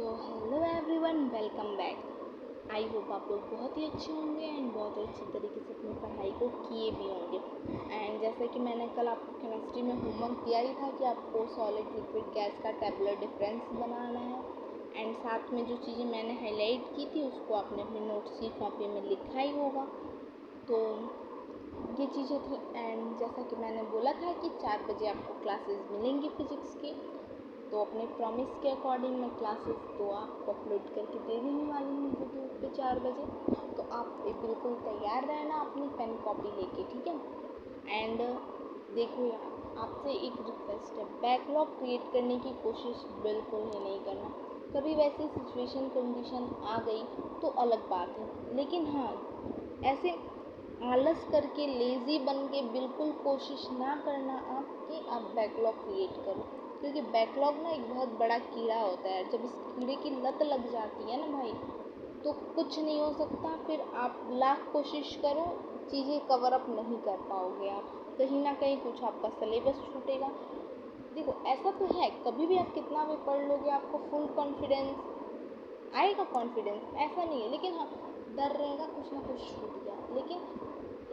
So hello everyone, welcome back. I hope आप लोग बहुत ही अच्छे होंगे एंड बहुत ही अच्छी तरीके से अपनी पढ़ाई को किए भी होंगे। एंड जैसे कि मैंने कल आपको केमिस्ट्री में होमवर्क दिया ही था कि आपको सॉलिड लिक्विड गैस का टेबुलर डिफरेंस बनाना है एंड साथ में जो चीज़ें मैंने हाईलाइट की थी उसको आपने अपनी नोट्स की कॉपी में लिखा ही होगा। तो ये चीज़ें थी एंड जैसा कि मैंने बोला था कि 4 बजे आपको क्लासेस मिलेंगी फिज़िक्स की, तो अपने प्रॉमिस के अकॉर्डिंग मैं क्लासेस तो आपको अपलोड करके दे देने वाली हूँ यूट्यूब पे 4 बजे। तो आप बिल्कुल तैयार रहना अपनी पेन कॉपी लेके, ठीक है। एंड देखो यार, आपसे एक रिक्वेस्ट है, बैकलॉग क्रिएट करने की कोशिश बिल्कुल ही नहीं करना। कभी वैसी सिचुएशन कंडीशन आ गई तो अलग बात है, लेकिन हाँ ऐसे आलस करके लेज़ी बन के बिल्कुल कोशिश ना करना आप कि आप बैकलॉग क्रिएट करो, क्योंकि बैकलॉग ना एक बहुत बड़ा कीड़ा होता है। जब इस कीड़े की लत लग जाती है ना भाई, तो कुछ नहीं हो सकता। फिर आप लाख कोशिश करो, चीज़ें कवर अप नहीं कर पाओगे। आप कहीं ना कहीं कुछ आपका सिलेबस छूटेगा। देखो ऐसा तो है, कभी भी आप कितना भी पढ़ लोगे आपको फुल कॉन्फिडेंस आएगा, कॉन्फिडेंस ऐसा नहीं है, लेकिन हाँ डर रहेगा कुछ ना कुछ छूट गया। लेकिन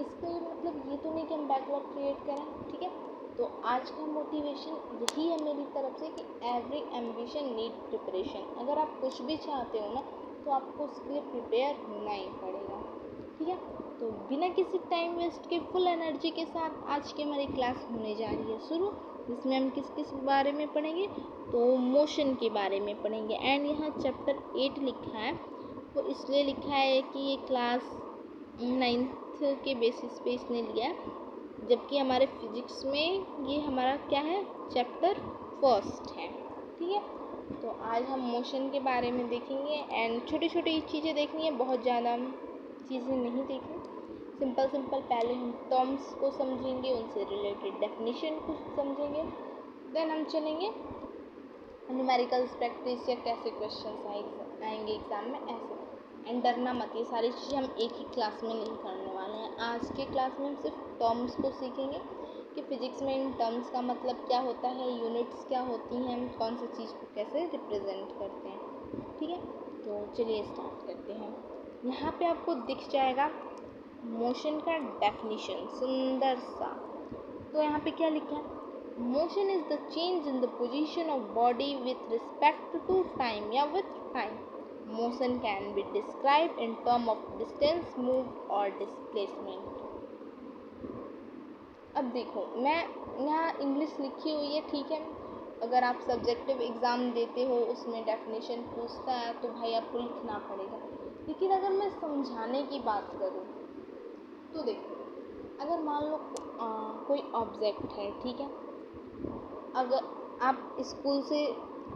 इसका मतलब ये तो नहीं कि हम बैकलॉग क्रिएट करें, ठीक है। तो आज का मोटिवेशन यही है मेरी तरफ से कि एवरी एम्बिशन नीड प्रिपरेशन। अगर आप कुछ भी चाहते हो ना तो आपको उसके लिए प्रिपेयर होना ही पड़ेगा, ठीक है। तो बिना किसी टाइम वेस्ट के फुल एनर्जी के साथ आज की हमारी क्लास होने जा रही है शुरू, जिसमें हम किस किस बारे में पढ़ेंगे, तो मोशन के बारे में पढ़ेंगे। एंड यहाँ चैप्टर 8 लिखा है, वो इसलिए लिखा है कि ये क्लास 9th के बेसिस पे इसने लिया है, जबकि हमारे फिजिक्स में ये हमारा क्या है, चैप्टर 1 है, ठीक है। तो आज हम मोशन के बारे में देखेंगे एंड छोटी छोटी चीज़ें देखनी है, बहुत ज़्यादा चीज़ें नहीं देखनी। सिंपल पहले हम टर्म्स को समझेंगे, उनसे रिलेटेड डेफिनेशन को समझेंगे, देन हम चलेंगे न्यूमेरिकल्स प्रैक्टिस या कैसे क्वेश्चन आएंगे एग्ज़ाम में, ऐसे। एंड डरना मत, ये सारी चीज़ें हम एक ही क्लास में नहीं करने वाले हैं। आज के क्लास में हम सिर्फ टर्म्स को सीखेंगे कि फिज़िक्स में इन टर्म्स का मतलब क्या होता है, यूनिट्स क्या होती हैं, हम कौन सी चीज़ को कैसे रिप्रेजेंट करते हैं, ठीक है। तो चलिए स्टार्ट करते हैं। यहाँ पे आपको दिख जाएगा मोशन का डेफिनेशन सुंदर सा। तो यहाँ पे क्या लिखा है, motion is the change in the position of body with respect to time या with time. Motion can be describe in term of distance move और डिस्प्लेसमेंट। अब देखो, मैं यहाँ इंग्लिश लिखी हुई है, ठीक है। अगर आप सब्जेक्टिव एग्ज़ाम देते हो उसमें डेफिनेशन पूछता है तो भाई आपको लिखना पड़ेगा। लेकिन अगर मैं समझाने की बात करूँ तो देखो, अगर मान लो कोई ऑब्जेक्ट है, ठीक है। अगर आप स्कूल से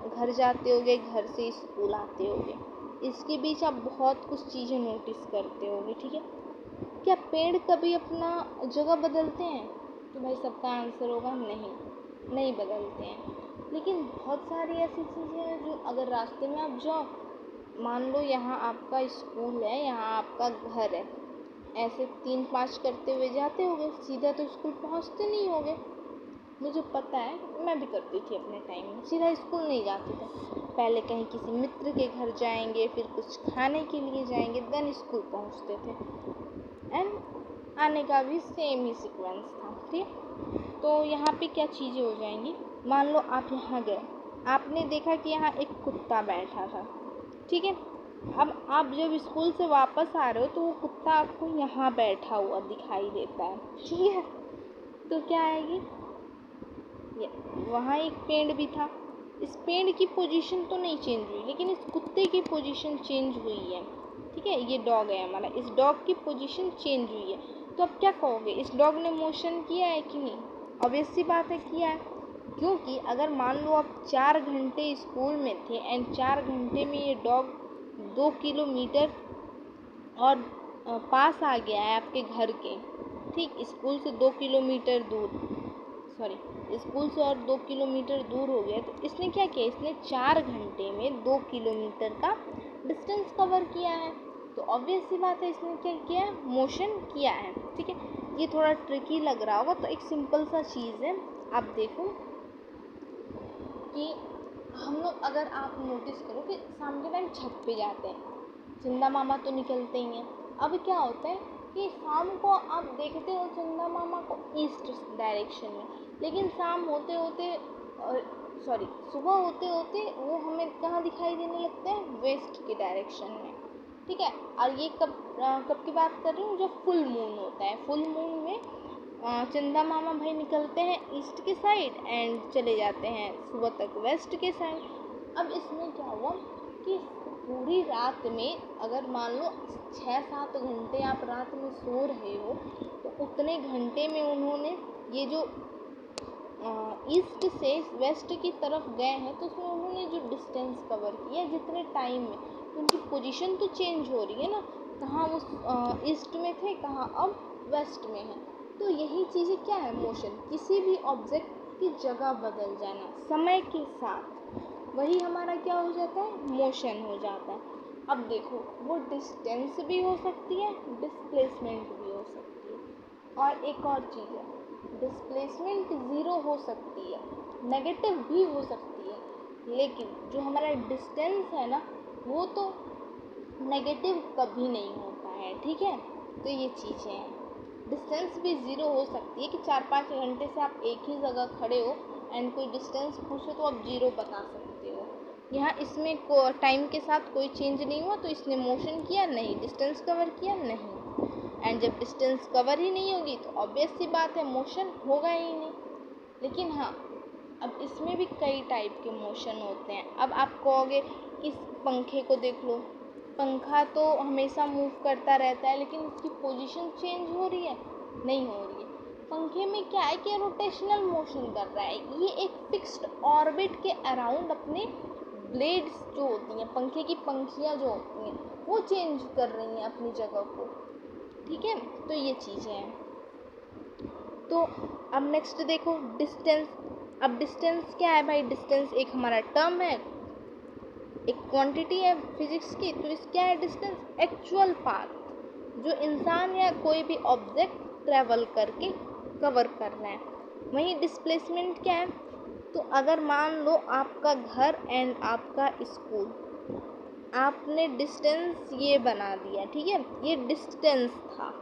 घर जाते होगे, घर से स्कूल आते होगे, इसके बीच आप बहुत कुछ चीज़ें नोटिस करते होगे, ठीक है। क्या पेड़ कभी अपना जगह बदलते हैं? तो भाई सबका आंसर होगा नहीं बदलते हैं। लेकिन बहुत सारी ऐसी चीज़ें हैं जो अगर रास्ते में आप जाओ, मान लो यहाँ आपका स्कूल है, यहाँ आपका घर है, ऐसे 3-5 करते हुए जाते होगे, सीधा तो स्कूल पहुँचते नहीं होगे। मुझे पता है, मैं भी करती थी अपने टाइम में, सीधा स्कूल नहीं जाते थे। पहले कहीं किसी मित्र के घर जाएंगे, फिर कुछ खाने के लिए जाएंगे, देन स्कूल पहुँचते थे। एंड आने का भी सेम ही सीक्वेंस था, ठीक। तो यहाँ पे क्या चीज़ें हो जाएंगी, मान लो आप यहाँ गए, आपने देखा कि यहाँ एक कुत्ता बैठा था, ठीक है। अब आप जब स्कूल से वापस आ रहे हो तो वो कुत्ता आपको यहाँ बैठा हुआ दिखाई देता है, ठीक है। तो क्या आएगी, वहाँ एक पेड़ भी था, इस पेड़ की पोजीशन तो नहीं चेंज हुई, लेकिन इस कुत्ते की पोजीशन चेंज हुई है, ठीक है। ये डॉग है हमारा, इस डॉग की पोजीशन चेंज हुई है। तो अब क्या कहोगे, इस डॉग ने मोशन किया है कि नहीं? ऑब्वियस सी बात है किया है, क्योंकि अगर मान लो आप 4 घंटे स्कूल में थे एंड 4 घंटे में ये डॉग 2 किलोमीटर और पास आ गया है आपके घर के, ठीक, स्कूल से 2 किलोमीटर दूर, स्कूल से और 2 किलोमीटर दूर हो गया, तो इसने क्या किया, इसने 4 घंटे में 2 किलोमीटर का डिस्टेंस कवर किया है। तो ऑब्वियस सी बात है इसने क्या किया, मोशन किया है, ठीक है। ये थोड़ा ट्रिकी लग रहा होगा, तो एक सिंपल सा चीज़ है, आप देखो कि हम लोग, अगर आप नोटिस करो कि शाम के टाइम छत पे जाते हैं, चंदा मामा तो निकलते ही हैं। अब क्या होता है कि शाम को आप देखते हो चंदा मामा को ईस्ट डायरेक्शन में, लेकिन शाम होते होते सॉरी सुबह होते होते वो हमें कहाँ दिखाई देने लगते हैं, वेस्ट के डायरेक्शन में। ठीक है, और ये कब की बात कर रही हूँ, जब फुल मून होता है। फुल मून में चंदा मामा भाई निकलते हैं ईस्ट के साइड एंड चले जाते हैं सुबह तक वेस्ट के साइड। अब इसमें क्या हुआ कि पूरी रात में, अगर मान लो 6-7 घंटे आप रात में सो रहे हो, तो उतने घंटे में उन्होंने ये जो ईस्ट से वेस्ट की तरफ गए हैं, तो उसमें उन्होंने जो डिस्टेंस कवर किया जितने टाइम में, तो उनकी पोजीशन तो चेंज हो रही है ना, कहाँ वो ईस्ट में थे, कहाँ अब वेस्ट में है। तो यही चीज़ें क्या है, मोशन, किसी भी ऑब्जेक्ट की जगह बदल जाना समय के साथ, वही हमारा क्या हो जाता है, मोशन हो जाता है। अब देखो, वो डिस्टेंस भी हो सकती है, डिस्प्लेसमेंट भी हो सकती है, और एक और चीज़ है, डिस्प्लेसमेंट ज़ीरो हो सकती है, नेगेटिव भी हो सकती है, लेकिन जो हमारा डिस्टेंस है ना, वो तो नेगेटिव कभी नहीं होता है। ठीक है, तो ये चीज़ें हैं। डिस्टेंस भी ज़ीरो हो सकती है कि 4-5 घंटे से आप एक ही जगह खड़े हो एंड कोई डिस्टेंस पूछो तो आप ज़ीरो बता सकते हो। यहाँ इसमें टाइम के साथ कोई चेंज नहीं हुआ, तो इसने मोशन किया नहीं, डिस्टेंस कवर किया नहीं। एंड जब डिस्टेंस कवर ही नहीं होगी तो ऑब्वियस सी बात है, मोशन होगा ही नहीं। लेकिन हाँ, अब इसमें भी कई टाइप के मोशन होते हैं। अब आप कहोगे, इस पंखे को देख लो, पंखा तो हमेशा मूव करता रहता है, लेकिन उसकी पोजीशन चेंज हो रही है, नहीं हो रही है। पंखे में क्या है कि रोटेशनल मोशन कर रहा है, ये एक फिक्स्ड ऑर्बिट के अराउंड अपने ब्लेड्स जो होती हैं, पंखे की पंखियाँ जो होती हैं, वो चेंज कर रही हैं अपनी जगह को। ठीक है, तो ये चीज़ें हैं। तो अब नेक्स्ट देखो, डिस्टेंस। अब डिस्टेंस क्या है भाई, डिस्टेंस एक हमारा टर्म है, एक क्वांटिटी है फिजिक्स की। तो इस क्या है, डिस्टेंस एक्चुअल पाथ जो इंसान या कोई भी ऑब्जेक्ट ट्रैवल करके कवर कर रहा है। वहीं डिस्प्लेसमेंट क्या है, तो अगर मान लो आपका घर एंड आपका स्कूल, आपने डिस्टेंस ये बना दिया, ठीक है, ये डिस्टेंस था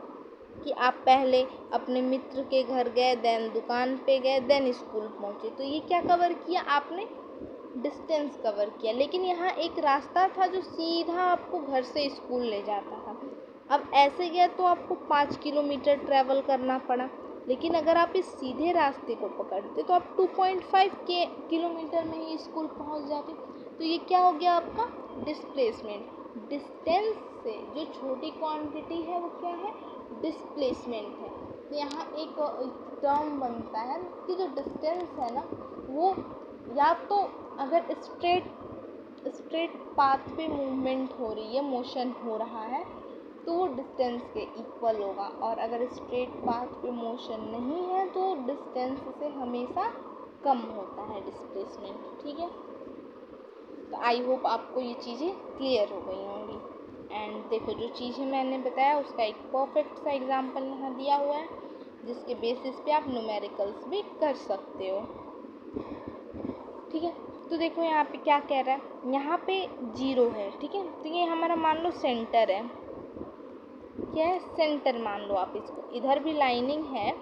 कि आप पहले अपने मित्र के घर गए, देन दुकान पे गए, देन स्कूल पहुँचे, तो ये क्या कवर किया आपने, डिस्टेंस कवर किया। लेकिन यहाँ एक रास्ता था जो सीधा आपको घर से स्कूल ले जाता था। अब ऐसे गया तो आपको 5 किलोमीटर ट्रैवल करना पड़ा, लेकिन अगर आप इस सीधे रास्ते को पकड़ते तो आप 2.5 किलोमीटर में ही स्कूल पहुँच जाते। तो ये क्या हो गया आपका, डिस्प्लेसमेंट। डिस्टेंस से जो छोटी क्वांटिटी है वो क्या है, डिस्प्लेसमेंट है। तो यहाँ एक टर्म बनता है कि जो डिस्टेंस है ना, वो या तो अगर स्ट्रेट पाथ पे मूवमेंट हो रही है, मोशन हो रहा है, तो वो डिस्टेंस के इक्वल होगा, और अगर स्ट्रेट पाथ पे मोशन नहीं है तो डिस्टेंस से हमेशा कम होता है डिस्प्लेसमेंट। ठीक है, तो आई होप आपको ये चीज़ें क्लियर हो गई होंगी। एंड देखो, जो चीज़ें मैंने बताया उसका एक परफेक्ट सा एग्जांपल यहाँ दिया हुआ है, जिसके बेसिस पे आप न्यूमेरिकल्स भी कर सकते हो। ठीक है, तो देखो यहाँ पे क्या कह रहा है, यहाँ पे 0 है। ठीक है, तो ये हमारा मान लो सेंटर है, क्या है, सेंटर मान लो आप इसको, इधर भी लाइनिंग है,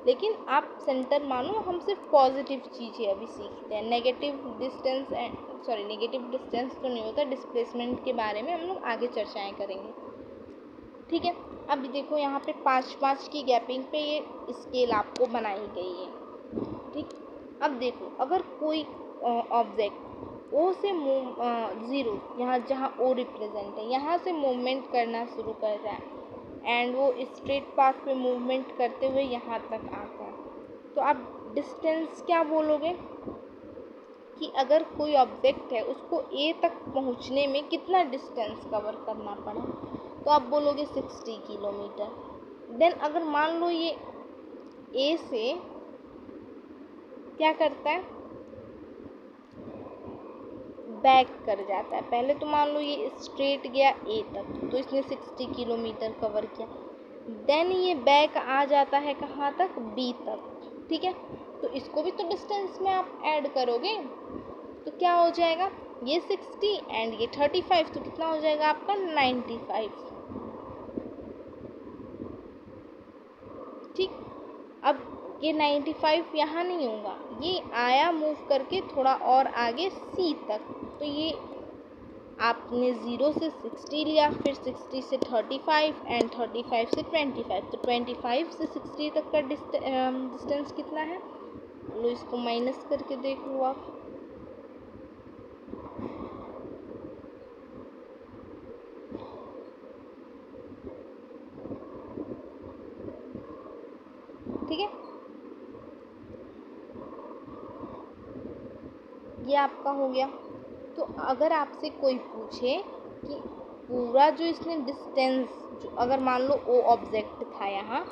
लेकिन आप सेंटर मानो। हम सिर्फ पॉजिटिव चीज़ें अभी सीखते हैं, नेगेटिव डिस्टेंस नेगेटिव डिस्टेंस तो नहीं होता, डिस्प्लेसमेंट के बारे में हम लोग आगे चर्चाएं करेंगे। ठीक है, अब देखो यहाँ पे 5-5 की गैपिंग पे ये स्केल आपको बनाई गई है। ठीक, अब देखो, अगर कोई ऑब्जेक्ट ओ से ज़ीरो, यहाँ जहाँ ओ रिप्रेजेंट है, यहाँ से मूवमेंट करना शुरू कर रहा है एंड वो स्ट्रेट पाथ पे मूवमेंट करते हुए यहाँ तक आता है, तो आप डिस्टेंस क्या बोलोगे कि अगर कोई ऑब्जेक्ट है उसको ए तक पहुँचने में कितना डिस्टेंस कवर करना पड़ा, तो आप बोलोगे 60 किलोमीटर। देन अगर मान लो ये ए से क्या करता है, बैक कर जाता है। पहले तो मान लो ये स्ट्रेट गया ए तक, तो इसने 60 किलोमीटर कवर किया। देन ये बैक आ जाता है कहाँ तक, बी तक। ठीक है, तो इसको भी तो डिस्टेंस में आप ऐड करोगे, तो क्या हो जाएगा, ये 60 एंड ये 35, तो कितना हो जाएगा आपका 95। ठीक, अब ये 95 यहाँ नहीं होगा, ये आया मूव करके थोड़ा और आगे C तक, तो ये आपने 0 से 60 लिया, फिर 60 से 35 एंड 35 से 25, तो 25 से 60 तक का डिस्टेंस कितना है, लो इसको माइनस करके देख लो आप। ठीक है, ये आपका हो गया। तो अगर आपसे कोई पूछे कि पूरा जो इसने डिस्टेंस, जो अगर मान लो ओ ऑब्जेक्ट था यहाँ,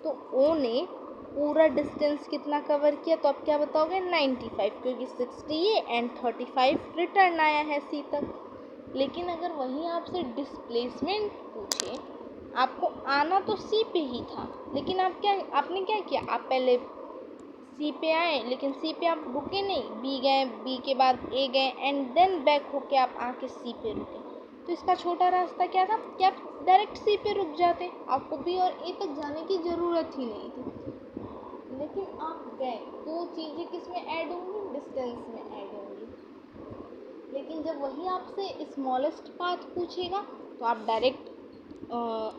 तो ओ ने पूरा डिस्टेंस कितना कवर किया, तो आप क्या बताओगे 95, क्योंकि 60 ये एंड 35 रिटर्न आया है C तक। लेकिन अगर वहीं आपसे डिस्प्लेसमेंट पूछे, आपको आना तो C पे ही था, लेकिन आपने क्या किया, आप पहले C पे आए, लेकिन C पे आप रुके नहीं, B गए, B के बाद A गए एंड देन बैक होके आप आके C पे रुके। तो इसका छोटा रास्ता क्या था कि आप डायरेक्ट C पे रुक जाते, आपको B और A तक जाने की ज़रूरत ही नहीं थी। लेकिन आप गए, तो चीज़ें किस में ऐड होंगी, डिस्टेंस में ऐड होंगी। लेकिन जब वही आपसे स्मॉलेस्ट पाथ पूछेगा, तो आप डायरेक्ट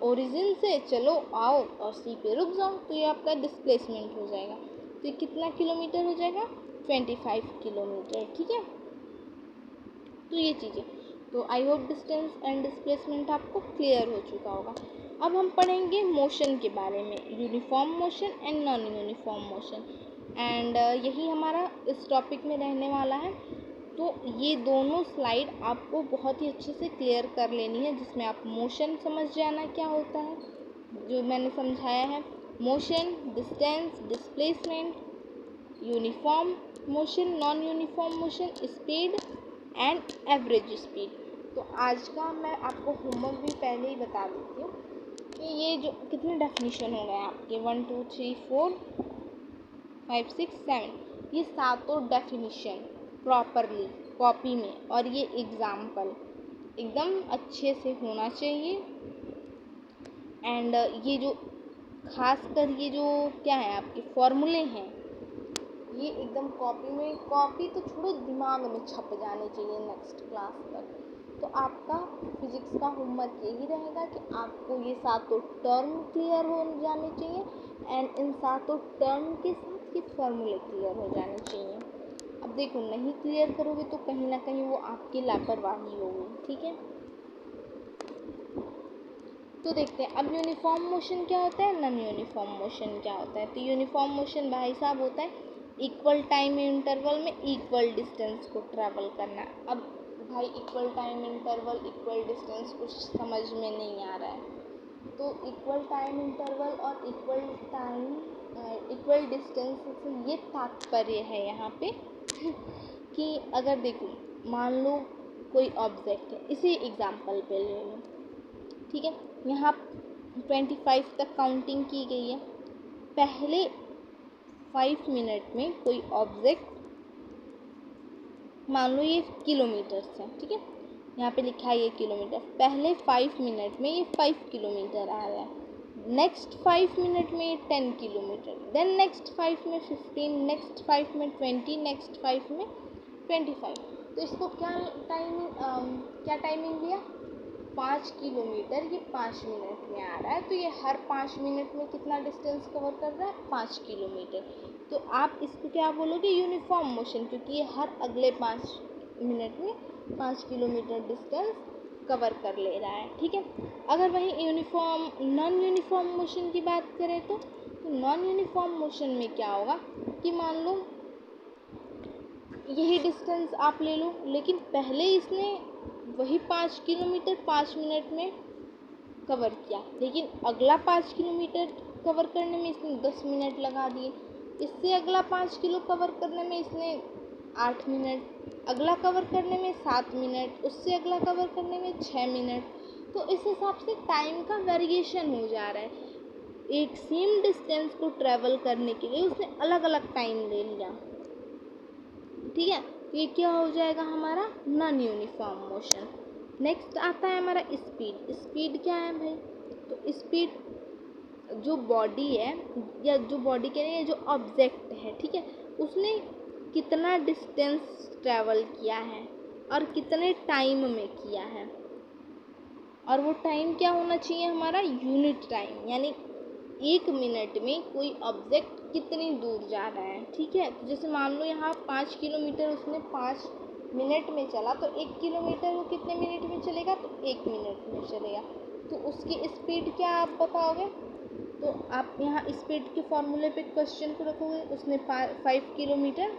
ओरिजिन से चलो आओ और C पे रुक जाओ, तो ये आपका डिस्प्लेसमेंट हो जाएगा। तो ये कितना किलोमीटर हो जाएगा, 25 किलोमीटर। ठीक है, तो ये चीज़ें, तो I hope distance and displacement आपको क्लियर हो चुका होगा। अब हम पढ़ेंगे मोशन के बारे में, uniform motion and non uniform motion, and यही हमारा इस टॉपिक में रहने वाला है। तो ये दोनों स्लाइड आपको बहुत ही अच्छे से क्लियर कर लेनी है, जिसमें आप मोशन समझ जाना क्या होता है, जो मैंने समझाया है, motion, distance, displacement, uniform motion, non uniform motion, speed and average speed. तो आज का मैं आपको होमवर्क भी पहले ही बता देती हूँ कि ये जो कितने डेफिनेशन हो गए आपके, 1 2 3 4 5 6 7, ये सातों डेफिनेशन प्रॉपरली कॉपी में, और ये एग्ज़ाम्पल एकदम अच्छे से होना चाहिए। एंड ये जो खास कर ये जो क्या है आपके फॉर्मूले हैं, ये एकदम कॉपी में, कॉपी तो छोड़ो दिमाग में छप जाने चाहिए नेक्स्ट क्लास तक। तो आपका फिजिक्स का होमवर्क यही रहेगा कि आपको ये सातों टर्म क्लियर हो जाने चाहिए एंड इन सातों टर्म के साथ ये फॉर्मूले क्लियर हो जाने चाहिए। अब देखो, नहीं क्लियर करोगे तो कहीं ना कहीं वो आपकी लापरवाही होगी। ठीक है, तो देखते हैं अब यूनिफॉर्म मोशन क्या होता है, नॉन यूनिफॉर्म मोशन क्या होता है। तो यूनिफॉर्म मोशन भाई साहब होता है इक्वल टाइम इंटरवल में इक्वल डिस्टेंस को ट्रैवल करना। अब भाई equal time interval, equal distance कुछ समझ में नहीं आ रहा है, तो इक्वल टाइम इंटरवल और इक्वल डिस्टेंस से ये तात्पर्य है यहाँ पे कि अगर देखो, मान लो कोई ऑब्जेक्ट है, इसी एग्जांपल पे ले लो। ठीक है, यहाँ 25 तक काउंटिंग की गई है। पहले 5 मिनट में कोई ऑब्जेक्ट, मान लो ये किलोमीटर है, ठीक है, यहाँ पे लिखा है ये किलोमीटर, पहले 5 मिनट में ये 5 किलोमीटर आ रहा है, नेक्स्ट 5 मिनट में ये 10 किलोमीटर, देन नेक्स्ट 5 में 15, नेक्स्ट 5 में 20, नेक्स्ट 5 में 25। तो इसको क्या टाइमिंग लिया, 5 किलोमीटर ये 5 मिनट में आ रहा है, तो ये हर 5 मिनट में कितना डिस्टेंस कवर कर रहा है, 5 किलोमीटर। तो आप इसको क्या बोलोगे, यूनिफॉर्म मोशन, क्योंकि ये हर अगले 5 मिनट में 5 किलोमीटर डिस्टेंस कवर कर ले रहा है। ठीक है, अगर वहीं नॉन यूनिफॉर्म मोशन की बात करें तो नॉन यूनिफॉर्म मोशन में क्या होगा कि मान लो यही डिस्टेंस आप ले लो, लेकिन पहले इसने वही 5 किलोमीटर 5 मिनट में कवर किया, लेकिन अगला 5 किलोमीटर कवर करने में इसने 10 मिनट लगा दिए, इससे अगला 5 किलो कवर करने में इसने 8 मिनट, अगला कवर करने में 7 मिनट, उससे अगला कवर करने में 6 मिनट। तो इस हिसाब से टाइम का वेरिएशन हो जा रहा है, एक सेम डिस्टेंस को ट्रैवल करने के लिए उसने अलग अलग टाइम ले लिया। ठीक है, तो ये क्या हो जाएगा हमारा नॉन यूनिफॉर्म मोशन। नेक्स्ट आता है हमारा स्पीड। स्पीड क्या है भाई, तो स्पीड जो बॉडी है या जो बॉडी कह रहे हैं जो ऑब्जेक्ट है, ठीक है, उसने कितना डिस्टेंस ट्रैवल किया है और कितने टाइम में किया है, और वो टाइम क्या होना चाहिए हमारा यूनिट टाइम, यानी 1 मिनट में कोई ऑब्जेक्ट कितनी दूर जा रहा है, ठीक है। तो जैसे मान लो यहाँ 5 किलोमीटर उसने 5 मिनट में चला, तो 1 किलोमीटर वो कितने मिनट में चलेगा, तो 1 मिनट में चलेगा। तो उसकी स्पीड क्या आप बताओगे, तो आप यहाँ स्पीड के फॉर्मूले पे क्वेश्चन को रखोगे। उसने 5 किलोमीटर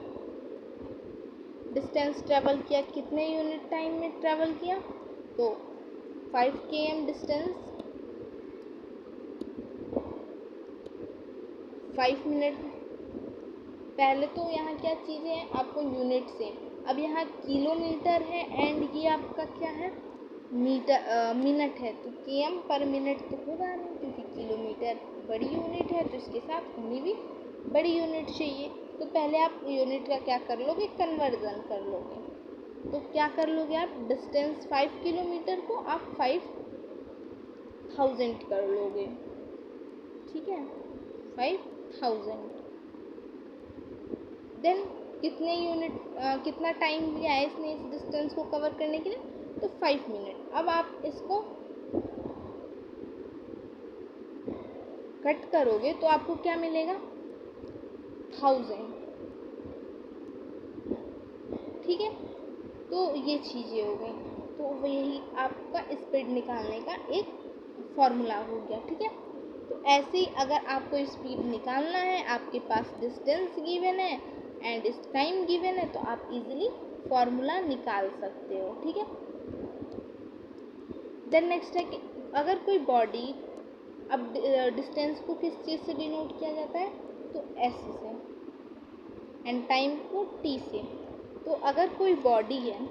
डिस्टेंस ट्रैवल किया, कितने यूनिट टाइम में ट्रैवल किया, तो 5 km डिस्टेंस 5 मिनट। पहले तो यहाँ क्या चीज़ें हैं आपको यूनिट से, अब यहाँ किलोमीटर है एंड ये आपका क्या है मीटर मिनट है, तो km पर मिनट तो होगा नहीं, क्योंकि किलोमीटर बड़ी यूनिट है तो इसके साथ होनी भी बड़ी यूनिट चाहिए। तो पहले आप यूनिट का क्या कर लोगे, कन्वर्जन कर लोगे। तो क्या कर लोगे आप, डिस्टेंस 5 किलोमीटर को आप 5000 कर लोगे, ठीक है, 5000। देन कितने यूनिट कितना टाइम लिया है इसने इस डिस्टेंस को कवर करने के लिए, तो 5 मिनट। अब आप इसको कट करोगे तो आपको क्या मिलेगा, 1000, ठीक है। तो ये चीज़ें हो गई, तो यही आपका स्पीड निकालने का एक फॉर्मूला हो गया, ठीक है। तो ऐसे ही अगर आपको स्पीड निकालना है, आपके पास डिस्टेंस गिवन है एंड इस टाइम गिवन है, तो आप इजीली फॉर्मूला निकाल सकते हो, ठीक है। देन नेक्स्ट है कि अगर कोई बॉडी, अब डिस्टेंस को किस चीज़ से डिनोट किया जाता है, तो एस से, एंड टाइम को टी से। तो अगर कोई बॉडी है,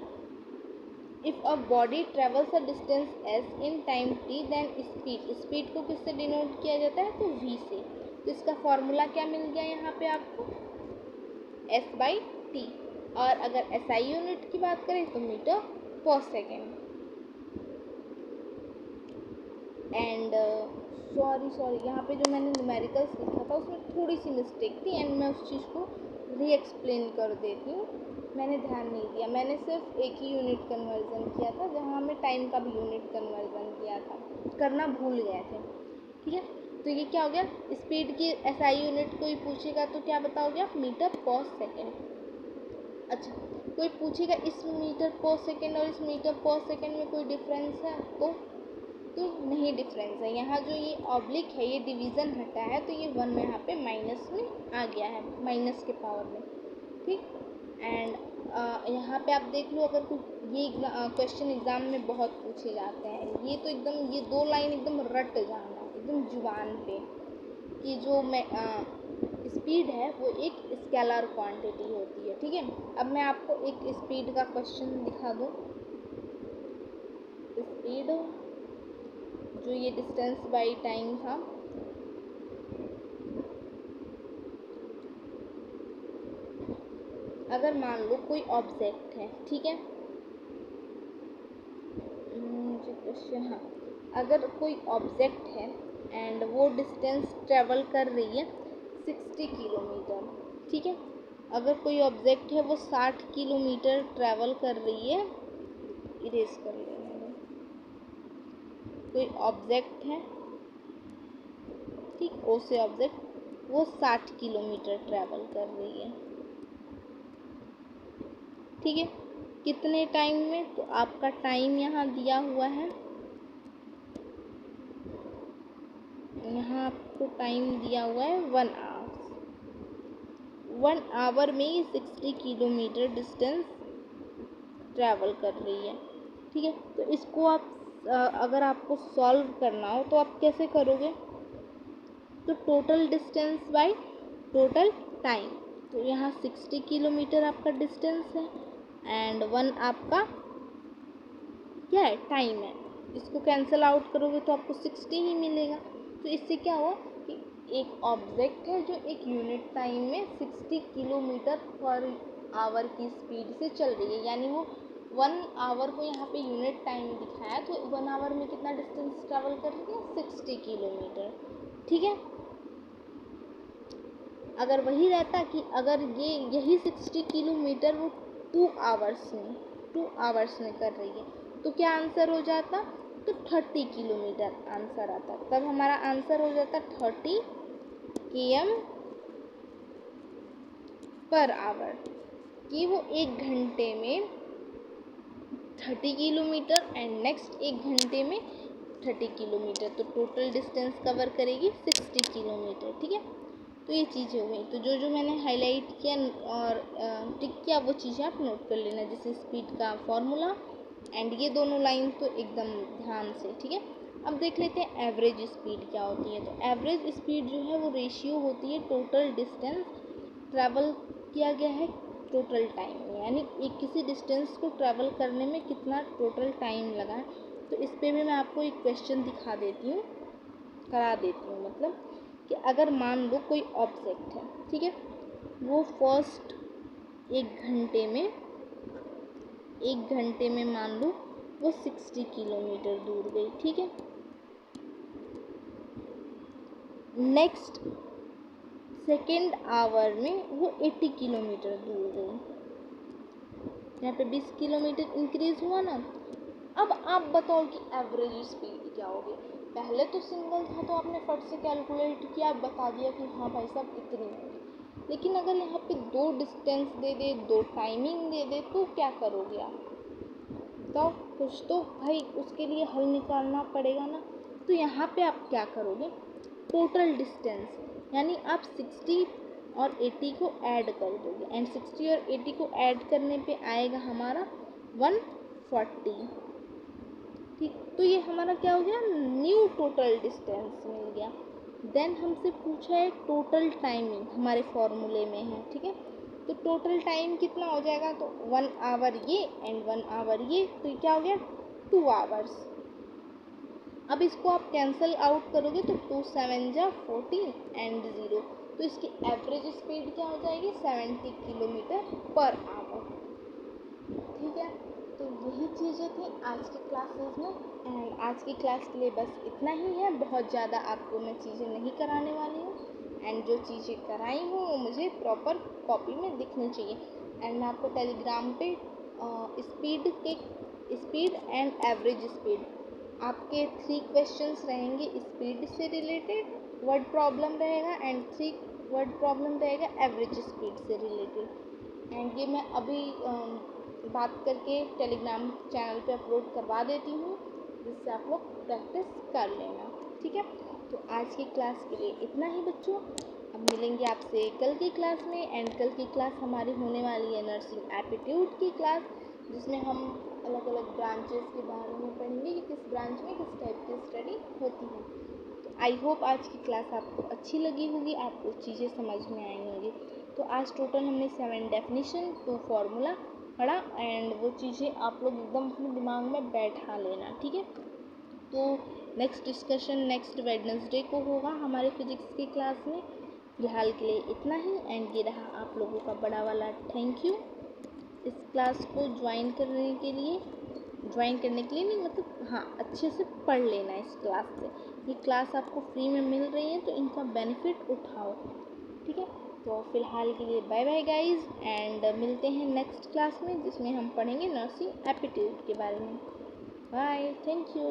if a body travels a distance S in time T, then speed को किससे डिनोट किया जाता है, तो वी से। तो इसका फॉर्मूला क्या मिल गया यहाँ पे आपको, एस बाई टी। और अगर एसआई यूनिट की बात करें तो मीटर पर सेकेंड। एंड सॉरी यहाँ पे जो मैंने न्यूमेरिकल्स लिखा था उसमें थोड़ी सी मिस्टेक थी, एंड मैं उस चीज़ को री एक्सप्लेन कर देती हूँ। मैंने ध्यान नहीं दिया, मैंने सिर्फ एक ही यूनिट कन्वर्जन किया था, जहाँ हमें टाइम का भी यूनिट कन्वर्जन किया था, करना भूल गए थे, ठीक है। तो ये क्या हो गया, स्पीड की एसआई यूनिट कोई पूछेगा तो क्या बताओगे आप, मीटर पर सेकेंड। अच्छा, कोई पूछेगा इस मीटर पर सेकेंड और इस मीटर पर सेकेंड में कोई डिफरेंस है, तो नहीं डिफरेंस है। यहाँ जो ये ऑब्लिक है, ये डिवीज़न हटा है, तो ये 1 यहाँ पे माइनस में आ गया है, माइनस के पावर में, ठीक। एंड यहाँ पे आप देख लो, अगर कोई ये क्वेश्चन एग्ज़ाम में बहुत पूछे जाते हैं, ये तो एकदम ये 2 लाइन एकदम रट जाना एकदम जुबान पे, कि जो मैं स्पीड है वो एक स्केलर क्वांटिटी होती है, ठीक है। अब मैं आपको एक स्पीड का क्वेश्चन दिखा दूँ। स्पीड जो ये डिस्टेंस बाई टाइम था, अगर मान लो कोई ऑब्जेक्ट है, ठीक है, मुझे क्वेश्चन, हाँ, अगर कोई ऑब्जेक्ट है एंड वो डिस्टेंस ट्रेवल कर रही है 60 किलोमीटर, ठीक है। अगर कोई ऑब्जेक्ट है वो 60 किलोमीटर ट्रेवल कर रही है, इरेज कर लेंगे, कोई ऑब्जेक्ट है, ठीक, ओ से ऑब्जेक्ट, वो 60 किलोमीटर ट्रैवल कर रही है, ठीक है, कितने टाइम में, तो आपका टाइम यहाँ दिया हुआ है, यहाँ आपको टाइम दिया हुआ है 1 आवर। 1 आवर में ये 60 किलोमीटर डिस्टेंस ट्रैवल कर रही है, ठीक है। तो इसको आप अगर आपको सॉल्व करना हो तो आप कैसे करोगे, तो total distance by total time. तो यहाँ 60 किलोमीटर आपका डिस्टेंस है एंड 1 आपका क्या है, टाइम है। इसको कैंसिल आउट करोगे तो आपको 60 ही मिलेगा। तो इससे क्या हुआ कि एक ऑब्जेक्ट है जो एक यूनिट टाइम में 60 किलोमीटर पर आवर की स्पीड से चल रही है, यानी वो 1 आवर को यहाँ पे यूनिट टाइम दिखाया, तो 1 आवर में कितना डिस्टेंस ट्रैवल कर रही है, 60 किलोमीटर। ठीक है, अगर वही रहता कि अगर यही 60 किलोमीटर वो 2 आवर्स में कर रही है, तो क्या आंसर हो जाता, तो 30 किलोमीटर आंसर आता। तब हमारा आंसर हो जाता 30 km पर आवर, कि वो 1 घंटे में 30 किलोमीटर एंड नेक्स्ट 1 घंटे में 30 किलोमीटर, तो टोटल डिस्टेंस कवर करेगी 60 किलोमीटर। ठीक है, तो ये चीज़ें हो गई। तो जो जो मैंने हाईलाइट किया और टिक किया वो चीज़ें आप नोट कर लेना, जैसे स्पीड का फॉर्मूला एंड ये दोनों लाइन तो एकदम ध्यान से। ठीक है, अब देख लेते हैं एवरेज स्पीड क्या होती है। तो एवरेज स्पीड जो है वो रेशियो होती है टोटल डिस्टेंस ट्रैवल किया गया है टोटल टाइम में, यानी एक किसी डिस्टेंस को ट्रैवल करने में कितना टोटल टाइम लगा है। तो इस पर भी मैं आपको एक क्वेश्चन दिखा देती हूँ, करा देती हूँ, मतलब कि अगर मान लो कोई ऑब्जेक्ट है, ठीक है, वो फर्स्ट 1 घंटे में मान लो वो 60 किलोमीटर दूर गई। ठीक है, नेक्स्ट सेकेंड आवर में वो 80 किलोमीटर दूर गई, यहाँ पे 20 किलोमीटर इंक्रीज हुआ ना। अब आप बताओ कि एवरेज स्पीड क्या होगी। पहले तो सिंगल था तो आपने फट से कैलकुलेट किया, बता दिया कि हाँ भाई साहब इतनी होगी, लेकिन अगर यहाँ पे 2 डिस्टेंस दे दे, 2 टाइमिंग दे दे, तो क्या करोगे आप, तो कुछ तो भाई उसके लिए हल निकालना पड़ेगा ना। तो यहाँ पे आप क्या करोगे, टोटल डिस्टेंस, यानी आप 60 और 80 को ऐड कर दोगे एंड 60 और 80 को ऐड करने पे आएगा हमारा 140। ठीक, तो ये हमारा क्या हो गया, न्यू टोटल डिस्टेंस मिल गया। देन हमसे पूछा है टोटल टाइमिंग, हमारे फॉर्मूले में है। ठीक है, तो टोटल टाइम कितना हो जाएगा, तो 1 आवर ये एंड 1 आवर ये, तो क्या हो गया 2 आवर्स। अब इसको आप कैंसिल आउट करोगे तो 2 7 जा 14 एंड 0, तो इसकी एवरेज स्पीड क्या हो जाएगी, 70 किलोमीटर पर आवर। ठीक है, तो यही चीज़ें थी आज की क्लासेस में एंड आज की क्लास के लिए बस इतना ही है। बहुत ज़्यादा आपको मैं चीज़ें नहीं कराने वाली हूँ एंड जो चीज़ें कराई हूँ वो मुझे प्रॉपर कॉपी में दिखनी चाहिए। एंड मैं आपको टेलीग्राम पे स्पीड एंड एवरेज स्पीड आपके 3 क्वेश्चंस रहेंगे, स्पीड से रिलेटेड वर्ड प्रॉब्लम रहेगा एंड 3 वर्ड प्रॉब्लम रहेगा एवरेज स्पीड से रिलेटेड। एंड ये मैं अभी बात करके टेलीग्राम चैनल पे अपलोड करवा देती हूँ, जिससे आप लोग प्रैक्टिस कर लेना। ठीक है, तो आज की क्लास के लिए इतना ही बच्चों। अब मिलेंगे आपसे कल की क्लास में एंड कल की क्लास हमारी होने वाली है नर्सिंग एप्टीट्यूड की क्लास, जिसमें हम अलग अलग ब्रांचेस के बारे में पढ़ेंगे कि किस ब्रांच में किस टाइप की स्टडी होती है। तो आई होप आज की क्लास आपको अच्छी लगी होगी, आपको चीज़ें समझ में आई होंगी। तो आज टोटल हमने 7 डेफिनेशन 2 फार्मूला पढ़ा एंड वो चीज़ें आप लोग एकदम अपने दिमाग में बैठा लेना। ठीक है, तो नेक्स्ट डिस्कशन नेक्स्ट वेडनेसडे को होगा हमारे फिजिक्स की क्लास में। फिलहाल के लिए इतना ही एंड ये रहा आप लोगों का बड़ा वाला थैंक यू इस क्लास को ज्वाइन करने के लिए नहीं, मतलब हाँ अच्छे से पढ़ लेना इस क्लास से। ये क्लास आपको फ्री में मिल रही है तो इनका बेनिफिट उठाओ। ठीक है, तो फिलहाल के लिए बाय बाय गाइस एंड मिलते हैं नेक्स्ट क्लास में, जिसमें हम पढ़ेंगे नर्सिंग एप्टीट्यूड के बारे में। Bye, thank you.